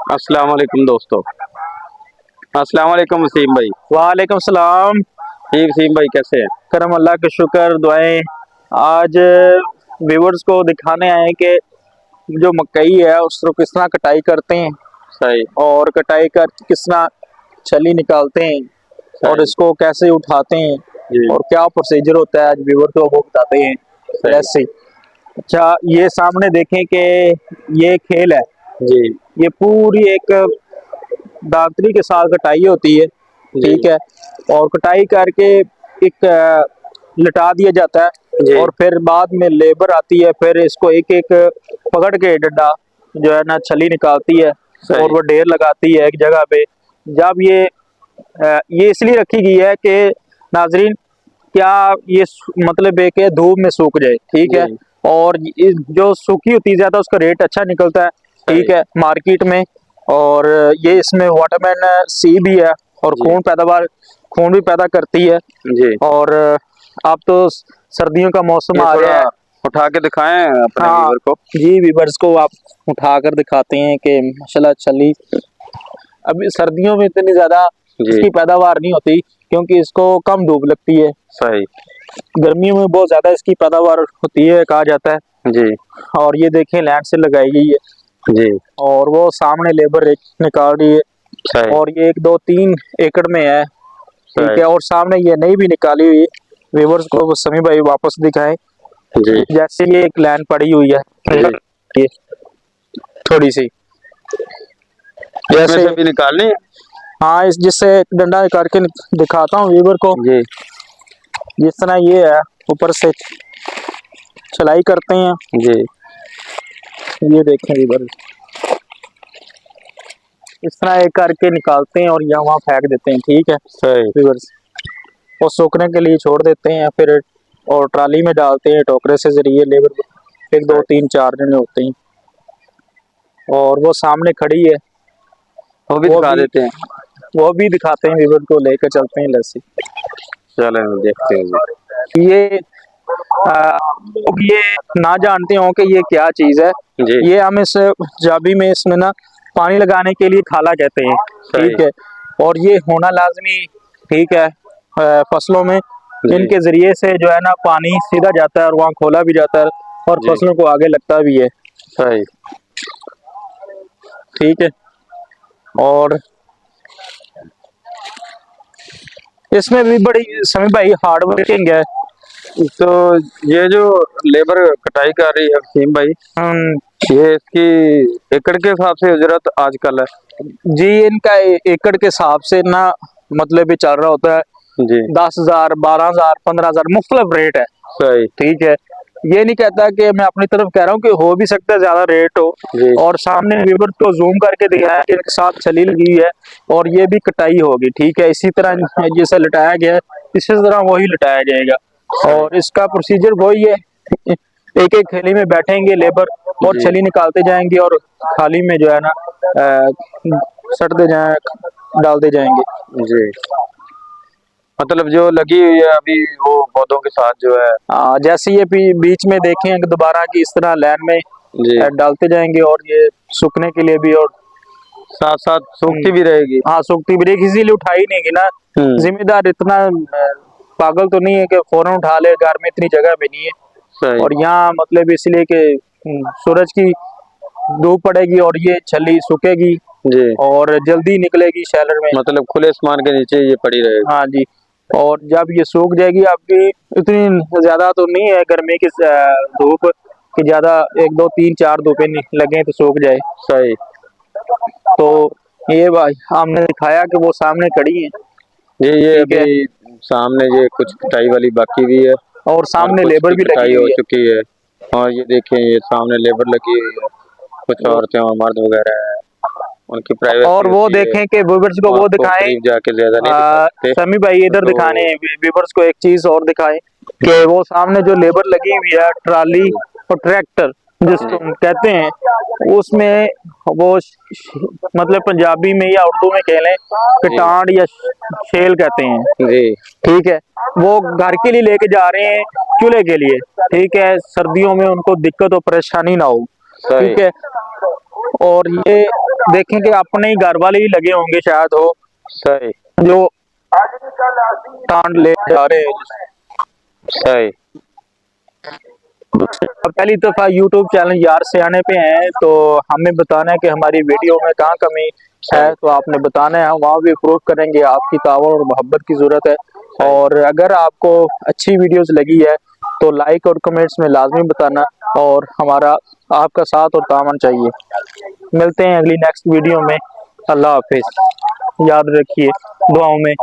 अस्सलाम वालेकुम दोस्तों। अस्सलाम वालेकुम वसीम भाई। वालेकुम सलाम। ठीक वसीम भाई, कैसे हैं? करम अल्लाह का शुक्र, दुआएं। आज व्यूवर्स को दिखाने आए कि जो मकई है उसको किस तरह कटाई करते हैं सही और कटाई कर किस तरह छली निकालते हैं और सही। इसको कैसे उठाते हैं जी और क्या प्रोसीजर होता है, आज व्यूवर को वो बताते हैं। सही। वैसे अच्छा, ये सामने देखें कि ये खेल है, जी ये पूरी एक दातरी के साथ कटाई होती है। जी ठीक है। और कटाई करके एक लिटा दिया जाता है जी और फिर बाद में लेबर आती है, फिर इसको एक एक पकड़ के डंडा जो है ना छली निकालती है और सही। वो ढेर लगाती है एक जगह पे। जब ये इसलिए रखी गई है कि नाजरीन, क्या ये मतलब है कि धूप में सूख जाए। ठीक है। जी और जो सूखी होती है ज्यादा उसका रेट अच्छा निकलता है। ठीक सही। है, मार्केट में। और ये इसमें विटामिन सी भी है और जी खून भी पैदा करती है। जी। और अब तो सर्दियों का मौसम ये आ थोड़ा रहा है। उठा के दिखाएं अपने हाँ व्यूवर को। जी, व्यूअर्स को आप उठाकर दिखाते हैं कि माशाल्लाह छली। अभी सर्दियों में इतनी ज्यादा जी इसकी पैदावार नहीं होती क्योंकि इसको कम धूप लगती है। सही। गर्मियों में बहुत ज्यादा इसकी पैदावार होती है कहा जाता है। जी और ये देखें लैंड से लगाई गई है जी और वो सामने लेबर निकाल रही है। सही और ये 1 2 3 एकड़ में है। ठीक सही। है। और सामने ये नई भी निकाली हुई है। व्यूवर्स को वो समी भाई वापस दिखाएं। जी जैसे ये एक लाइन पड़ी हुई है, जी। ये थोड़ी सी इसमें जैसे। से भी निकालनी है। हाँ, इस जिससे डंडा करके दिखाता हूँ व्यूवर को। जी जिस तरह ये है, ऊपर से चलाई करते हैं। जी ये देखें व्यूवर, इस तरह एक करके निकालते हैं और यहाँ वहाँ फेंक देते हैं। ठीक है सही। व्यूवर्स, और सूखने के लिए छोड़ देते हैं फिर, और ट्राली में डालते हैं टोकरे से जरिए। लेबर एक दो सही। तीन चार जने होते हैं और वो सामने खड़ी है। वो भी वो दिखा भी देते हैं। वो भी दिखाते हैं, व्यूवर को लेकर चलते हैं लस्सी। चलें देखते हैं ये लोग ये ना जानते हो कि ये क्या चीज है। जी। ये हम इस जाबी में इसमें ना पानी लगाने के लिए खाला कहते हैं। सही। ठीक है। और ये होना लाजमी। ठीक है। फसलों में जी इनके जरिए से जो है ना पानी सीधा जाता है और वहाँ खोला भी जाता है और जी फसलों को आगे लगता भी है। सही। ठीक है। और इसमें भी बड़ी समय भाई हार्ड वर्किंग है। तो ये जो लेबर कटाई कर रही है वसीम भाई, हम ये इसकी एकड़ के हिसाब से उजरत आजकल है? जी, इनका एकड़ के हिसाब से ना मतलब भी चल रहा होता है जी 10,000 12,000 15,000 मुख्तलिफ रेट है। सही। ठीक है। ये नहीं कहता कि मैं अपनी तरफ कह रहा हूँ कि हो भी सकता है ज्यादा रेट हो। जी और सामने व्यूवर को जूम करके दिखाया कि एक साथ छली लगी हुई है और ये भी कटाई होगी। ठीक है। इसी तरह जैसे लटाया गया है इसी तरह वही लटाया जाएगा सही। और इसका प्रोसीजर वही है। एक एक थैली में बैठेंगे लेबर और जी छली निकालते जाएंगे और थाली में जो है ना सटते जाए, डालते जाएंगे। जी। मतलब जो लगी हुई है अभी वो पौधों के साथ जो है। जैसे ये बीच में देखें कि दोबारा की इस तरह लाइन में जी डालते जाएंगे और ये सूखने के लिए भी। और साथ साथ सूखती भी रहेगी। हाँ, सूखती ब्रेक इसीलिए उठाई नहीं की ना। हम्म। जिम्मेदार इतना पागल तो नहीं है कि फौरन उठा ले, घर में इतनी जगह भी नहीं है। सही। और यहाँ मतलब इसलिए कि सूरज की धूप पड़ेगी और ये छली सूखेगी जी और जल्दी निकलेगी शैलर में। मतलब खुले आसमान के नीचे ये पड़ी रहेगी। हाँ जी। और जब ये सूख जाएगी, आपकी इतनी ज्यादा तो नहीं है गर्मी की धूप कि ज्यादा 1 2 3 4 धूपें लगे तो सूख जाए। सही। तो ये भाई हमने दिखाया कि वो सामने खड़ी है। ये ठीक अभी है। सामने ये कुछ कटाई वाली बाकी भी है और और सामने कुछ लेबर की भी लगी कटाई हो हुई है। चुकी है। और ये देखें ये सामने लेबर लगी हुई है, कुछ औरतें और मर्द वगैरह है, उनकी और प्राइवेसी वो होती है। देखें कि व्यूवर्स को वो वो आपको दिखाएं। करीब जाके ज्यादा नहीं दिखा सकते समी भाई इधर तो। दिखाने व्यूवर्स को एक चीज और दिखाएं कि वो सामने जो लेबर लगी हुई है, ट्राली जी और ट्रैक्टर जिसको जी हम कहते हैं, उसमें वो मतलब पंजाबी में या उर्दू में कह लें जी पिटांड या शेल कहते हैं। जी ठीक है। वो घर के लिए लेके जा रहे हैं, चूल्हे के लिए। ठीक है। सर्दियों में उनको दिक्कत और परेशानी ना हो। सही। ठीक है। और ये देखें कि अपने ही घर वाले ही लगे होंगे शायद हो, सही जो टांड ले जा रहे हैं। सही। अब पहली दफा यूट्यूब चैनल यार सियाने पे हैं, तो हमें बताना है कि हमारी वीडियो में कहाँ कमी है, सही तो आपने बताना है, हम वहाँ भी प्रूव करेंगे। आपकी ताउन और मोहब्बत की ज़रूरत है। सही और अगर आपको अच्छी वीडियोस लगी है तो लाइक और कमेंट्स में लाजमी बताना, और हमारा आपका साथ और तामन चाहिए। मिलते हैं अगली नेक्स्ट वीडियो में। अल्लाह हाफिज़। याद रखिए दुआओं में।